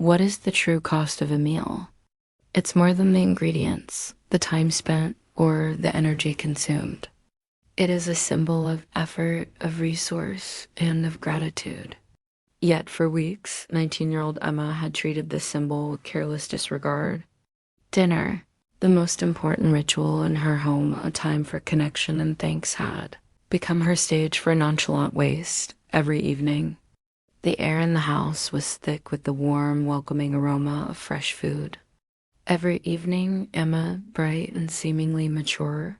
What is the true cost of a meal? It's more than the ingredients, the time spent, or the energy consumed. It is a symbol of effort, of resource, and of gratitude. Yet for weeks, 19-year-old Emma had treated this symbol with careless disregard. Dinner, the most important ritual in her home, a time for connection and thanks, had become her stage for nonchalant waste every evening. The air in the house was thick with the warm, welcoming aroma of fresh food. Every evening, Emma, bright and seemingly mature,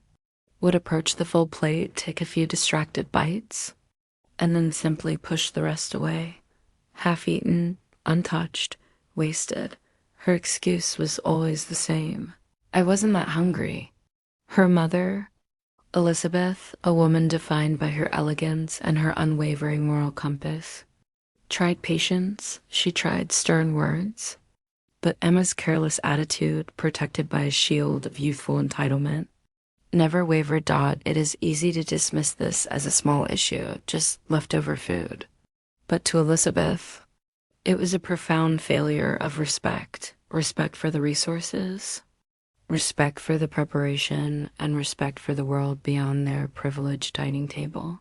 would approach the full plate, take a few distracted bites, and then simply push the rest away. Half-eaten, untouched, wasted. Her excuse was always the same. I wasn't that hungry. Her mother, Elizabeth, a woman defined by her elegance and her unwavering moral compass, tried patience, she tried stern words, but Emma's careless attitude, protected by a shield of youthful entitlement, never wavered. It is easy to dismiss this as a small issue, just leftover food. But to Elizabeth, it was a profound failure of respect. Respect for the resources, respect for the preparation, and respect for the world beyond their privileged dining table.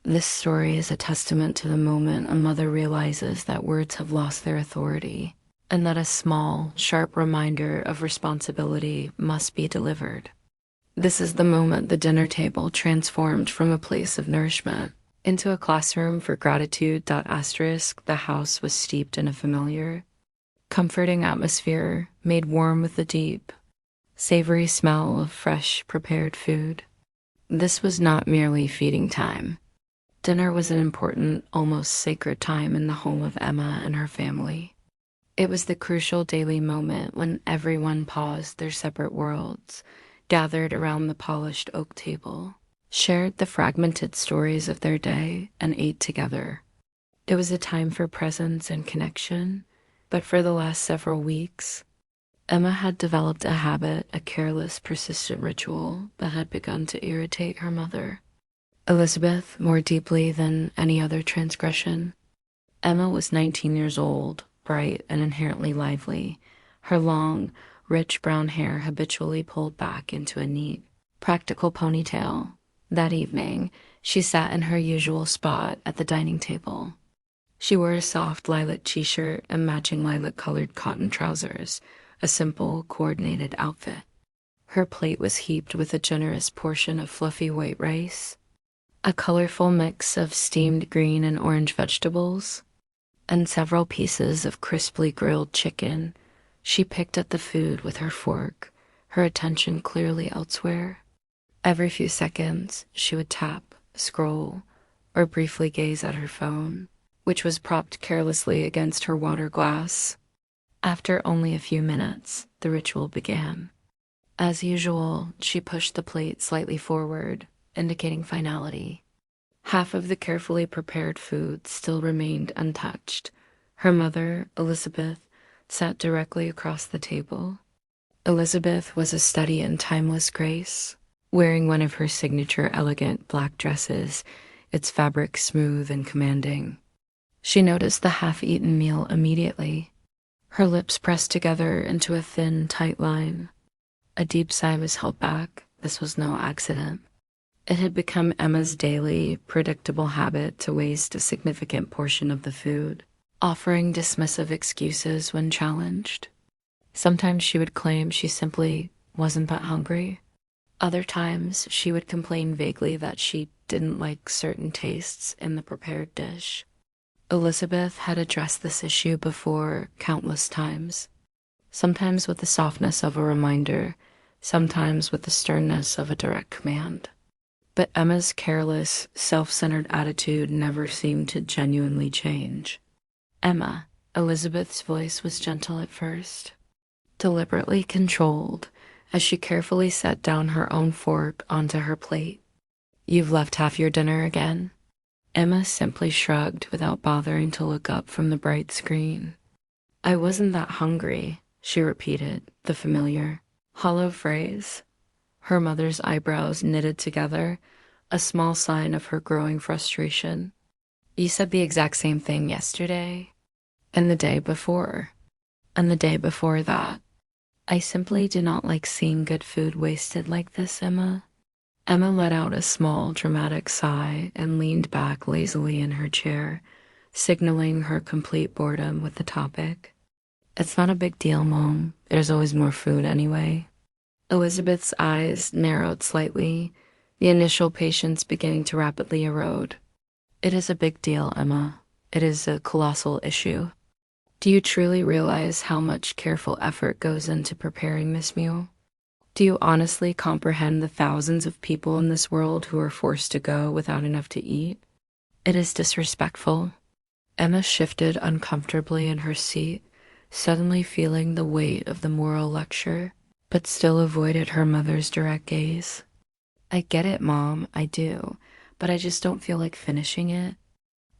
This story is a testament to the moment a mother realizes that words have lost their authority, and that a small, sharp reminder of responsibility must be delivered. This is the moment the dinner table transformed from a place of nourishment into a classroom for gratitude. The house was steeped in a familiar, comforting atmosphere made warm with the deep, savory smell of fresh, prepared food. This was not merely feeding time. Dinner was an important, almost sacred time in the home of Emma and her family. It was the crucial daily moment when everyone paused their separate worlds, gathered around the polished oak table, shared the fragmented stories of their day, and ate together. It was a time for presence and connection, but for the last several weeks, Emma had developed a habit, a careless, persistent ritual that had begun to irritate her mother. Elizabeth more deeply than any other transgression. Emma was 19 years old, bright and inherently lively, her long, rich brown hair habitually pulled back into a neat, practical ponytail. That evening, she sat in her usual spot at the dining table. She wore a soft lilac t-shirt and matching lilac-colored cotton trousers, a simple, coordinated outfit. Her plate was heaped with a generous portion of fluffy white rice, a colorful mix of steamed green and orange vegetables, and several pieces of crisply grilled chicken. She picked at the food with her fork, her attention clearly elsewhere. Every few seconds, she would tap, scroll, or briefly gaze at her phone, which was propped carelessly against her water glass. After only a few minutes, the ritual began. As usual, she pushed the plate slightly forward, indicating finality. Half of the carefully prepared food still remained untouched. Her mother, Elizabeth, sat directly across the table. Elizabeth was a study in timeless grace, wearing one of her signature elegant black dresses, its fabric smooth and commanding. She noticed the half-eaten meal immediately. Her lips pressed together into a thin, tight line. A deep sigh was held back. This was no accident. It had become Emma's daily, predictable habit to waste a significant portion of the food, offering dismissive excuses when challenged. Sometimes she would claim she simply wasn't that hungry. Other times, she would complain vaguely that she didn't like certain tastes in the prepared dish. Elizabeth had addressed this issue before countless times, sometimes with the softness of a reminder, sometimes with the sternness of a direct command. But Emma's careless, self-centered attitude never seemed to genuinely change. Emma, Elizabeth's voice was gentle at first, deliberately controlled, as she carefully set down her own fork onto her plate. "You've left half your dinner again?" Emma simply shrugged without bothering to look up from the bright screen. "I wasn't that hungry," she repeated, the familiar, hollow phrase. Her mother's eyebrows knitted together, a small sign of her growing frustration. "You said the exact same thing yesterday and the day before." And the day before that, I simply do not like seeing good food wasted like this, Emma. Emma let out a small, dramatic sigh and leaned back lazily in her chair, signaling her complete boredom with the topic. It's not a big deal, Mom. There's always more food anyway. Elizabeth's eyes narrowed slightly, the initial patience beginning to rapidly erode. It is a big deal, Emma. It is a colossal issue. Do you truly realize how much careful effort goes into preparing this meal? Do you honestly comprehend the thousands of people in this world who are forced to go without enough to eat? It is disrespectful. Emma shifted uncomfortably in her seat, suddenly feeling the weight of the moral lecture, but still avoided her mother's direct gaze. I get it, Mom, I do, but I just don't feel like finishing it.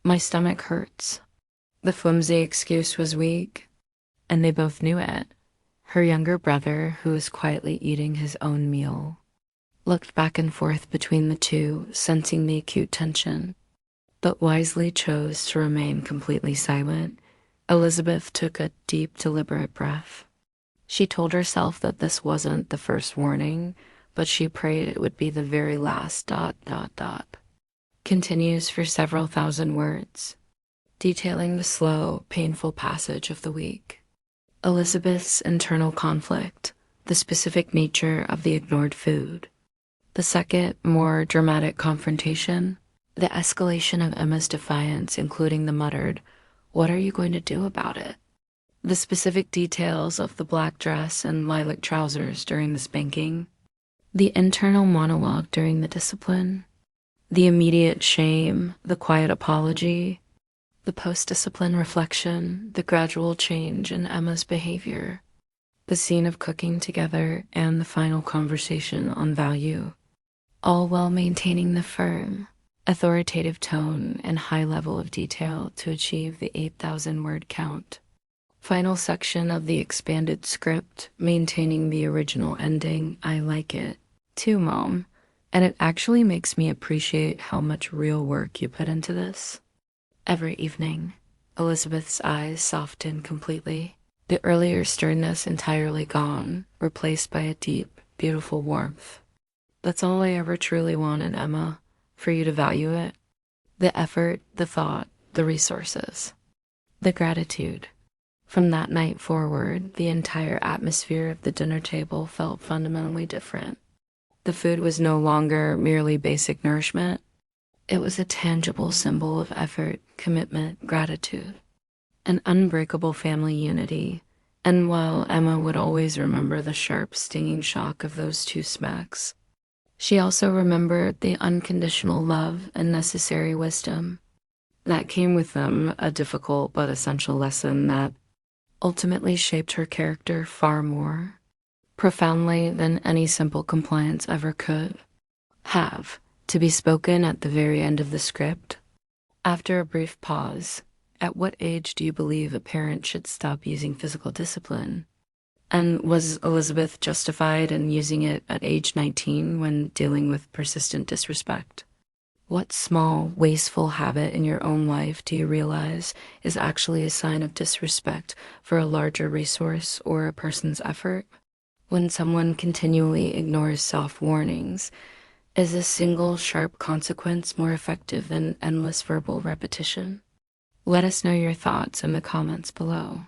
My stomach hurts. The flimsy excuse was weak, and they both knew it. Her younger brother, who was quietly eating his own meal, looked back and forth between the two, sensing the acute tension, but wisely chose to remain completely silent. Elizabeth took a deep, deliberate breath. She told herself that this wasn't the first warning, but she prayed it would be the very last ... Continues for several thousand words, detailing the slow, painful passage of the week. Elizabeth's internal conflict, the specific nature of the ignored food. The second, more dramatic confrontation, the escalation of Emma's defiance, including the muttered, "What are you going to do about it?" The specific details of the black dress and lilac trousers during the spanking. The internal monologue during the discipline. The immediate shame, the quiet apology. The post-discipline reflection, the gradual change in Emma's behavior, the scene of cooking together, and the final conversation on value, all while maintaining the firm, authoritative tone and high level of detail to achieve the 8,000-word count. Final section of the expanded script, maintaining the original ending. I like it, too, Mom, and it actually makes me appreciate how much real work you put into this. Every evening, Elizabeth's eyes softened completely, the earlier sternness entirely gone, replaced by a deep, beautiful warmth. That's all I ever truly wanted, Emma, for you to value it. The effort, the thought, the resources, the gratitude. From that night forward, the entire atmosphere of the dinner table felt fundamentally different. The food was no longer merely basic nourishment. It was a tangible symbol of effort, commitment, gratitude, an unbreakable family unity. And while Emma would always remember the sharp, stinging shock of those two smacks, she also remembered the unconditional love and necessary wisdom that came with them, a difficult but essential lesson that ultimately shaped her character far more profoundly than any simple compliance ever could have. To be spoken at the very end of the script. After a brief pause, at what age do you believe a parent should stop using physical discipline? And was Elizabeth justified in using it at age 19 when dealing with persistent disrespect? What small, wasteful habit in your own life do you realize is actually a sign of disrespect for a larger resource or a person's effort? When someone continually ignores soft warnings, is a single sharp consequence more effective than endless verbal repetition? Let us know your thoughts in the comments below.